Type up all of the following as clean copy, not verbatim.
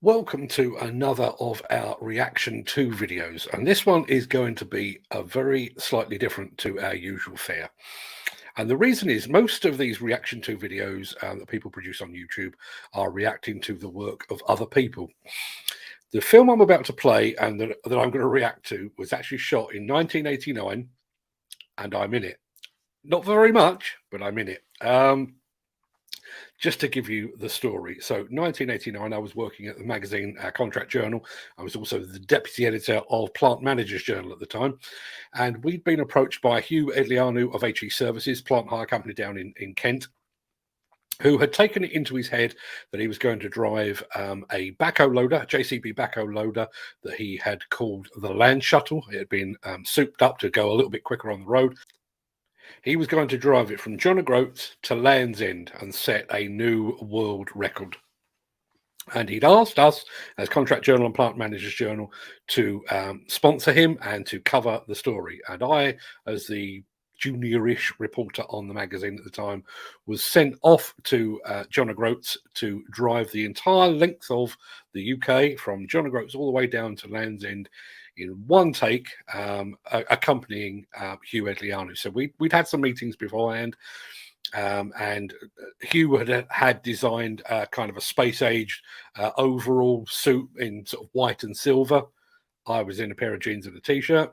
Welcome to another of our reaction to videos, and this one is going to be a very slightly different to our usual fare. And the reason is most of these reaction to videos that people produce on YouTube are reacting to the work of other people. The film I'm about to play and that I'm going to react to was actually shot in 1989, and I'm in it. Not very much, but I'm in it. Just to give you the story. So 1989, I was working at the magazine Contract Journal. I was also the deputy editor of Plant Managers Journal at the time. And we'd been approached by Hugh Edeleanu of HE Services, plant hire company down in Kent, who had taken it into his head that he was going to drive a backhoe loader, a JCB backhoe loader that he had called the Landshuttle. It had been souped up to go a little bit quicker on the road. He was going to drive it from John O'Groats to Land's End and set a new world record. And he'd asked us, as Contract Journal and Plant Managers Journal, to sponsor him and to cover the story. And I, as the juniorish reporter on the magazine at the time, was sent off to John O'Groats to drive the entire length of the UK from John O'Groats all the way down to Land's End in one take, accompanying Hugh Edeleanu. So we'd had some meetings beforehand, and Hugh had designed kind of a space-age overall suit in sort of white and silver. I was in a pair of jeans and a t-shirt.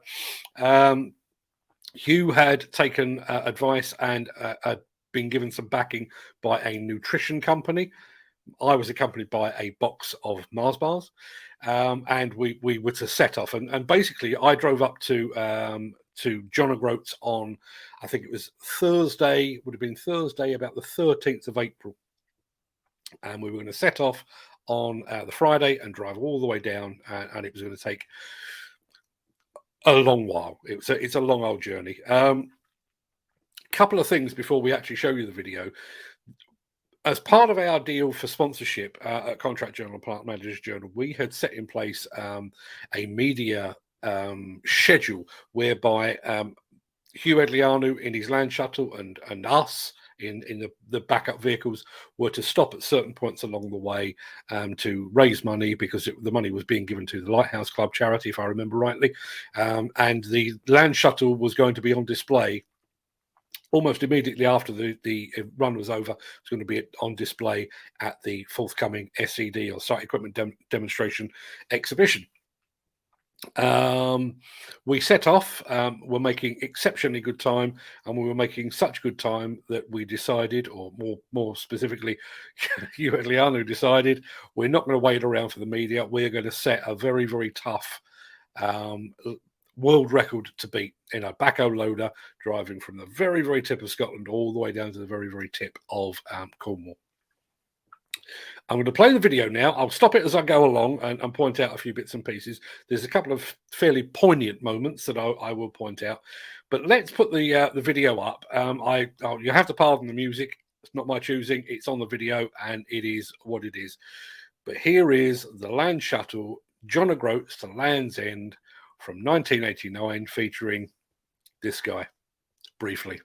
Hugh had taken advice and had been given some backing by a nutrition company. I was accompanied by a box of Mars bars, and we were to set off. And basically, I drove up to John O'Groats on, I think it was Thursday, would have been Thursday, about the 13th of April. And we were going to set off on the Friday and drive all the way down, and it was going to take a long while. It's a long old journey. Couple of things before we actually show you the video. As part of our deal for sponsorship at Contract Journal and Plant Managers Journal, we had set in place a media schedule whereby Hugh Edeleanu in his Landshuttle and us in the backup vehicles were to stop at certain points along the way to raise money, because the money was being given to the Lighthouse Club charity, if I remember rightly. And the Landshuttle was going to be on display almost immediately after the run was over. It's going to be on display at the forthcoming SED, or Site Equipment Demonstration Exhibition. We set off. We're making exceptionally good time, and we were making such good time that we decided, or more specifically, Hugh Edeleanu decided, we're not going to wait around for the media. We're going to set a very, very tough world record to beat in a backhoe loader, driving from the very, very tip of Scotland all the way down to the very, very tip of Cornwall. I'm going to play the video now. I'll stop it as I go along and point out a few bits and pieces. There's a couple of fairly poignant moments that I will point out, but let's put the video up. You have to pardon the music. It's not my choosing. It's on the video, and it is what it is. But here is the Landshuttle, John O'Groats to Land's End, from 1989, featuring this guy, briefly.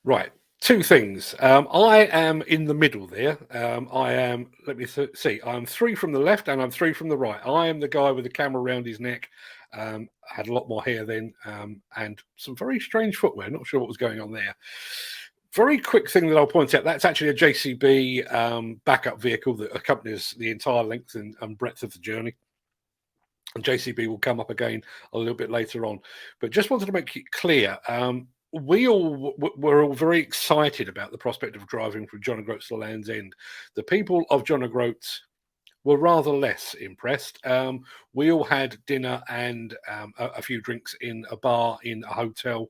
Right, two things. I am in the middle there. I am, let me see, I'm three from the left and I'm three from the right. I am the guy with the camera around his neck. Had a lot more hair then, and some very strange footwear. Not sure what was going on there. Very quick thing that I'll point out, that's actually a JCB backup vehicle that accompanies the entire length and breadth of the journey. And JCB will come up again a little bit later on. But just wanted to make it clear, we all were all very excited about the prospect of driving from John O'Groats to Land's End. The people of John O'Groats were rather less impressed. We all had dinner and a few drinks in a bar in a hotel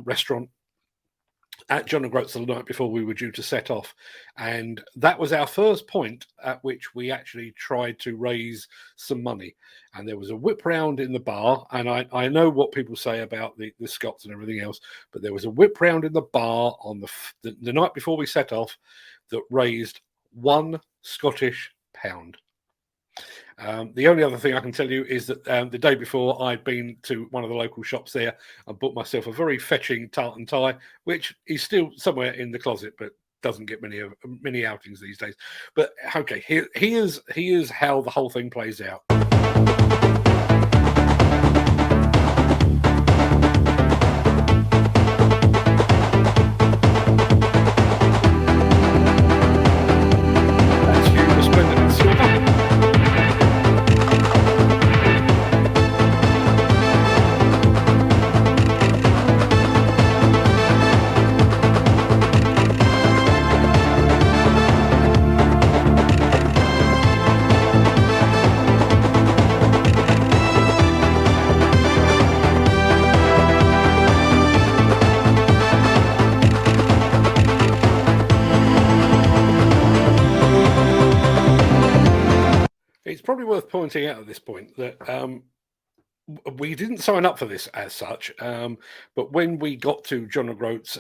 restaurant at John O'Groats the night before we were due to set off. And that was our first point at which we actually tried to raise some money. And there was a whip round in the bar. And I know what people say about the Scots and everything else, but there was a whip round in the bar on the night before we set off that raised £1 Scottish. The only other thing I can tell you is that the day before I'd been to one of the local shops there and bought myself a very fetching tartan tie, which is still somewhere in the closet, but doesn't get many outings these days. But okay, here's how the whole thing plays out. It's probably worth pointing out at this point that we didn't sign up for this as such, but when we got to John O'Groats,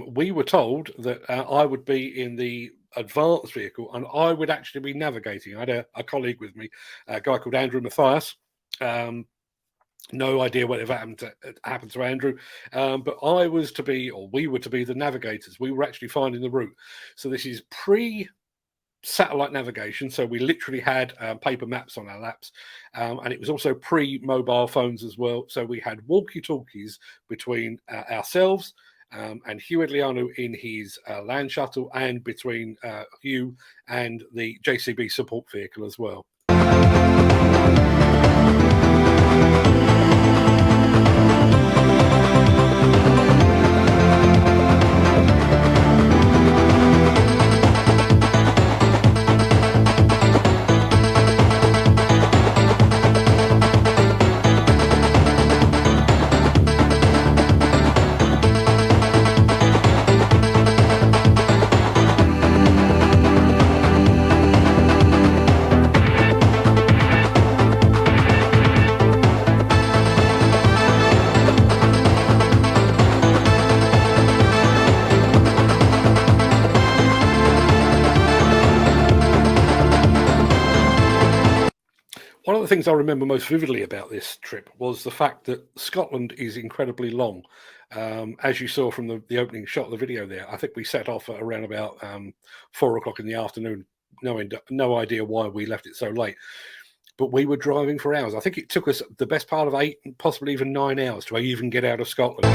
we were told that I would be in the advanced vehicle and I would actually be navigating. I had a colleague with me, a guy called Andrew Matthias. No idea whatever happened to Andrew, but I was to be, or we were to be, the navigators. We were actually finding the route. So this is pre-satellite navigation, so we literally had paper maps on our laps, and it was also pre-mobile phones as well. So we had walkie-talkies between ourselves and Hugh Edeleanu in his Landshuttle, and between Hugh and the JCB support vehicle as well. One of the things I remember most vividly about this trip was the fact that Scotland is incredibly long. As you saw from the opening shot of the video there, I think we set off at around about 4 o'clock in the afternoon, no idea why we left it so late. But we were driving for hours. I think it took us the best part of 8, possibly even 9 hours to even get out of Scotland.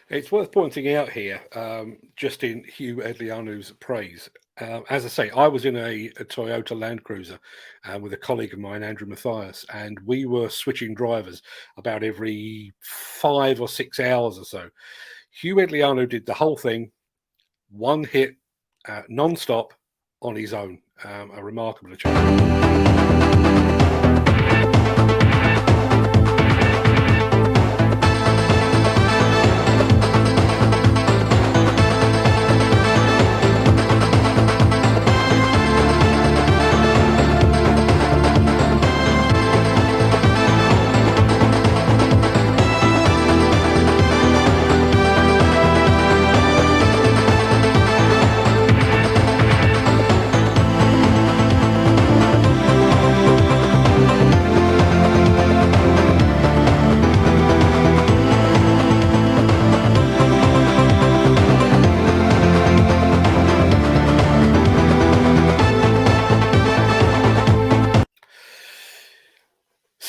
It's worth pointing out here, just in Hugh Edeleanu's praise. As I say, I was in a Toyota Land Cruiser with a colleague of mine, Andrew Matthias, and we were switching drivers about every 5 or 6 hours or so. Hugh Edeleanu did the whole thing, one hit, non-stop, on his own. A remarkable achievement.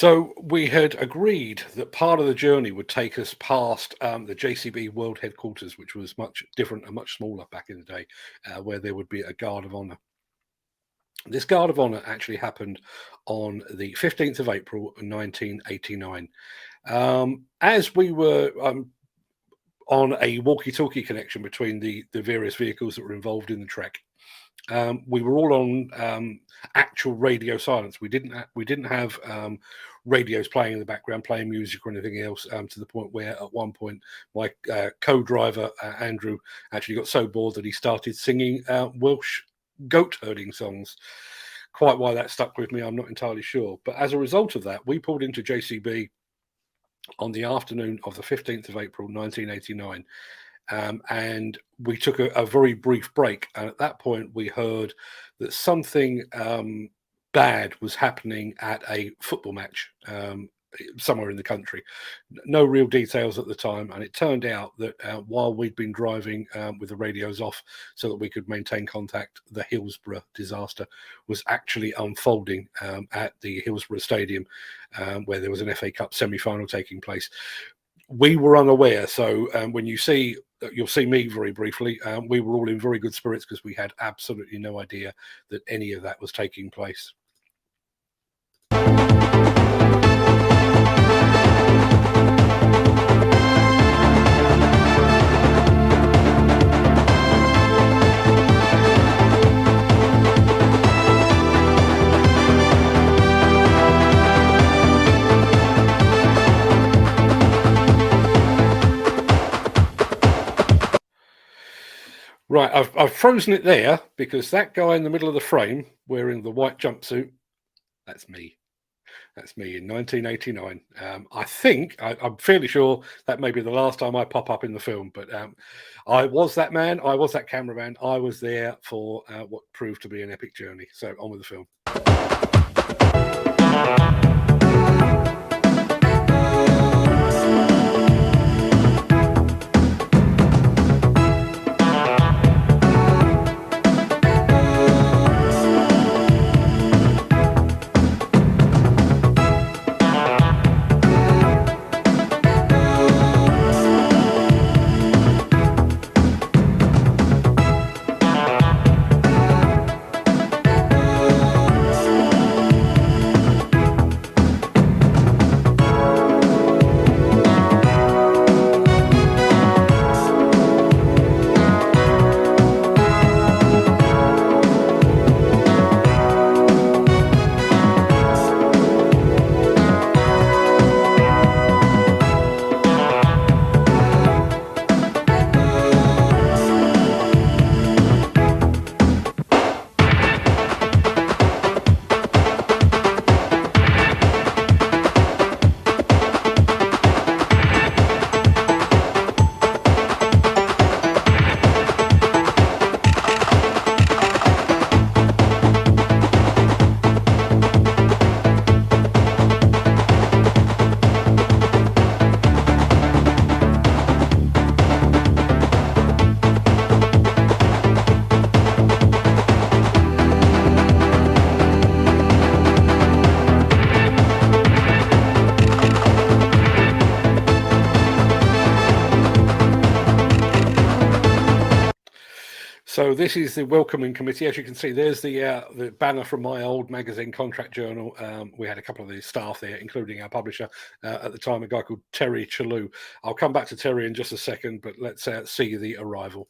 So we had agreed that part of the journey would take us past the JCB World Headquarters, which was much different and much smaller back in the day, where there would be a guard of honour. This guard of honour actually happened on the 15th of April 1989. As we were on a walkie-talkie connection between the various vehicles that were involved in the trek, we were all on actual radio silence. We didn't have radios playing in the background, playing music or anything else, to the point where at one point my co-driver Andrew actually got so bored that he started singing Welsh goat herding songs. Quite why that stuck with me, I'm not entirely sure. But as a result of that, we pulled into JCB on the afternoon of the 15th of April 1989. And we took a very brief break. And at that point, we heard that something bad was happening at a football match somewhere in the country. No real details at the time. And it turned out that while we'd been driving with the radios off so that we could maintain contact, the Hillsborough disaster was actually unfolding at the Hillsborough Stadium, where there was an FA Cup semi-final taking place. We were unaware. So when you'll see me very briefly, we were all in very good spirits because we had absolutely no idea that any of that was taking place. Right, I've frozen it there because that guy in the middle of the frame wearing the white jumpsuit, that's me. That's me in 1989. I'm fairly sure that may be the last time I pop up in the film, but I was that man. I was that cameraman. I was there for what proved to be an epic journey. So on with the film. So this is the welcoming committee. As you can see, there's the banner from my old magazine, Contract Journal. We had a couple of the staff there, including our publisher at the time, a guy called Terry Chalou. I'll come back to Terry in just a second, but let's see the arrival.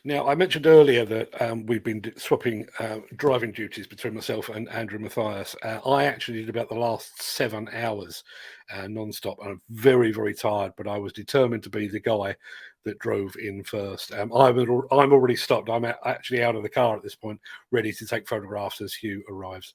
Now, I mentioned earlier that we've been swapping driving duties between myself and Andrew Mathias. I actually did about the last 7 hours non-stop. I'm very, very tired, but I was determined to be the guy that drove in first. I'm already stopped. I'm actually out of the car at this point, ready to take photographs as Hugh arrives.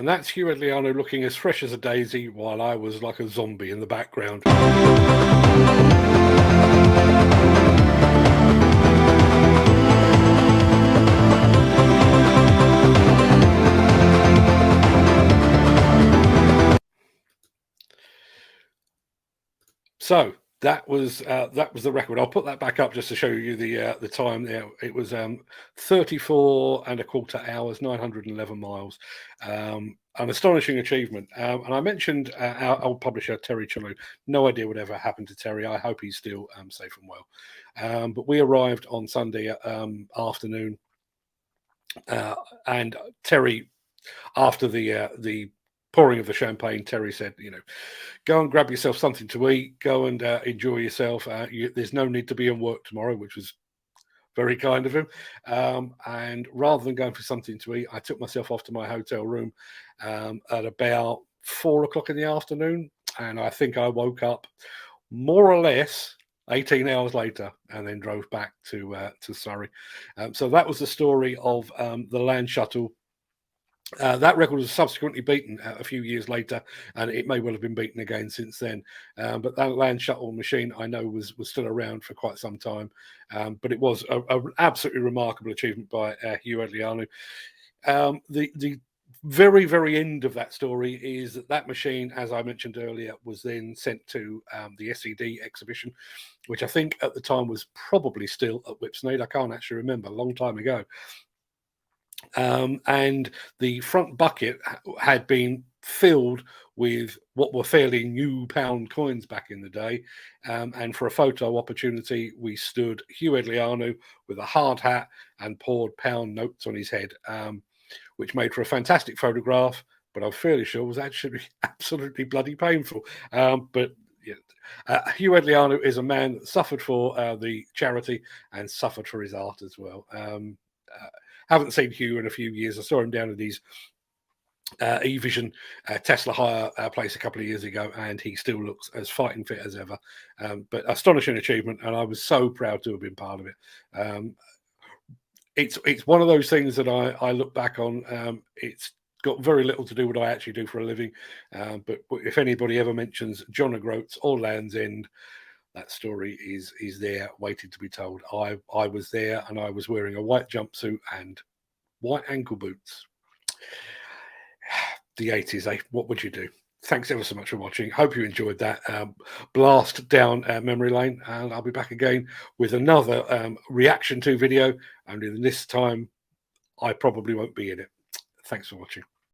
And that's Hugh Edeleanu looking as fresh as a daisy while I was like a zombie in the background. So that was the record. I'll put that back up just to show you the time there. It was 34 and a quarter hours, 911 miles. An astonishing achievement. And I mentioned our old publisher, Terry Chalou. No idea whatever happened to Terry. I hope he's still safe and well. But we arrived on Sunday afternoon. And Terry, after the pouring of the champagne, Terry said, go and grab yourself something to eat, go and enjoy yourself. There's no need to be in work tomorrow, which was very kind of him. And rather than going for something to eat, I took myself off to my hotel room at about 4 o'clock in the afternoon. And I think I woke up more or less 18 hours later and then drove back to Surrey. So that was the story of the Landshuttle. That record was subsequently beaten a few years later, and it may well have been beaten again since then. But that Landshuttle machine, I know, was still around for quite some time. But it was an absolutely remarkable achievement by Hugh Edeleanu. The very, very end of that story is that machine, as I mentioned earlier, was then sent to the SED exhibition, which I think at the time was probably still at Whipsnade. I can't actually remember, a long time ago. And the front bucket had been filled with what were fairly new pound coins back in the day. And for a photo opportunity, we stood Hugh Edeleanu with a hard hat and poured pound notes on his head, which made for a fantastic photograph, but I'm fairly sure was actually absolutely bloody painful. But Hugh Edeleanu is a man that suffered for the charity and suffered for his art as well. Haven't seen Hugh in a few years. I saw him down at his eVision Tesla hire place a couple of years ago, and he still looks as fighting fit as ever. But astonishing achievement, and I was so proud to have been part of it. It's one of those things that I look back on. It's got very little to do with what I actually do for a living. But if anybody ever mentions John O'Groats or Land's End, that story is there waiting to be told. I was there, and I was wearing a white jumpsuit and white ankle boots. The 80s, eh? What would you do? Thanks ever so much for watching. Hope you enjoyed that blast down memory lane, and I'll be back again with another reaction to video, only this time I probably won't be in it. Thanks for watching.